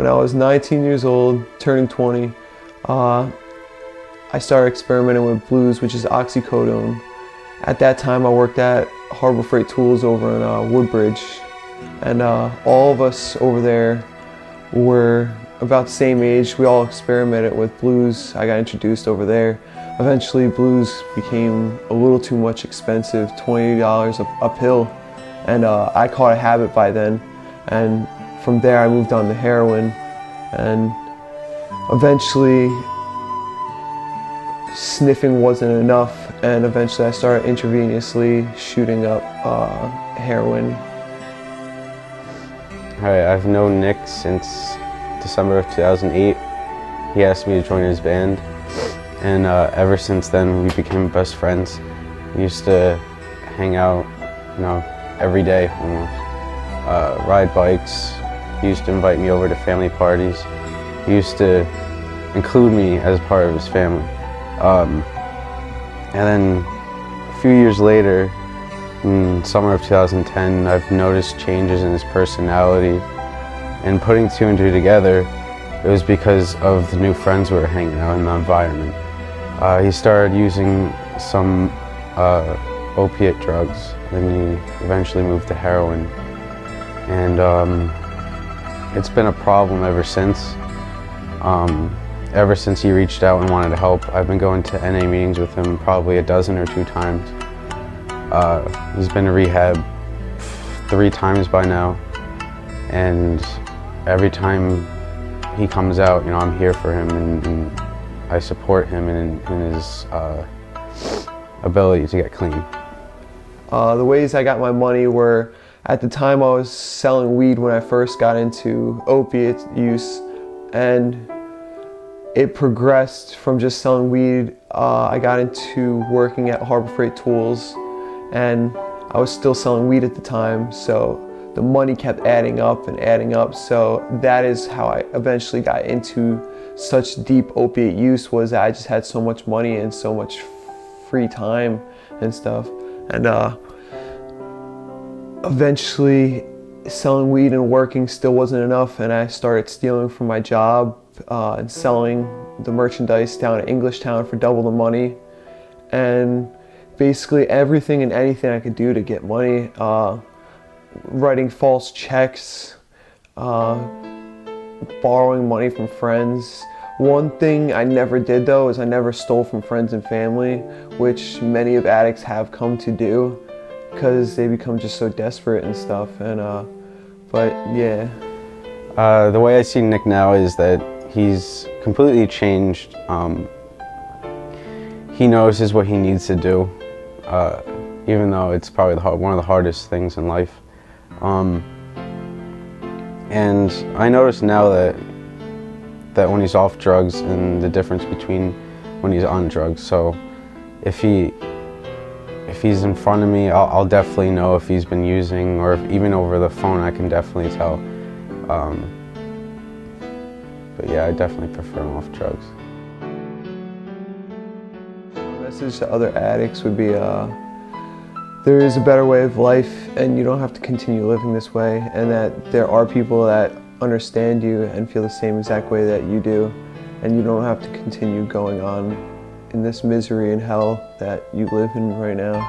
when I was 19 years old, turning 20, I started experimenting with blues, which is oxycodone. At that time, I worked at Harbor Freight Tools over in Woodbridge, and all of us over there were about the same age. We all experimented with blues. I got introduced over there. Eventually, blues became a little too much expensive, $20 a pill, and I caught a habit by then. And from there, I moved on to heroin, and eventually, sniffing wasn't enough, and eventually I started intravenously shooting up heroin. Hi, I've known Nick since December of 2008. He asked me to join his band, and ever since then we became best friends. We used to hang out, every day almost. Ride bikes. He used to invite me over to family parties. He used to include me as part of his family. And then a few years later, in summer of 2010, I've noticed changes in his personality, and putting two and two together, it was because of the new friends we were hanging out in the environment. He started using some opiate drugs, then he eventually moved to heroin, and it's been a problem ever since. Ever since he reached out and wanted to help, I've been going to NA meetings with him probably a dozen or 2 times. He's been to rehab 3 times by now, and every time he comes out, I'm here for him, and I support him in his ability to get clean. The ways I got my money were, at the time I was selling weed when I first got into opiate use, and it progressed from just selling weed. I got into working at Harbor Freight Tools, and I was still selling weed at the time, so the money kept adding up and adding up. So that is how I eventually got into such deep opiate use, was that I just had so much money and so much free time and stuff. And eventually selling weed and working still wasn't enough, and I started stealing from my job and selling the merchandise down in Englishtown for double the money, and basically everything and anything I could do to get money, writing false checks, borrowing money from friends. One thing I never did though is I never stole from friends and family, which many of addicts have come to do because they become just so desperate and stuff. And but yeah. The way I see Nick now is that he's completely changed. He knows what he needs to do, even though it's probably one of the hardest things in life. And I notice now that when he's off drugs and the difference between when he's on drugs. So if he's in front of me, I'll definitely know if he's been using, or if even over the phone I can definitely tell. But yeah, I definitely prefer him off drugs. My message to other addicts would be, there is a better way of life, and you don't have to continue living this way, and that there are people that understand you and feel the same exact way that you do, and you don't have to continue going on in this misery and hell that you live in right now.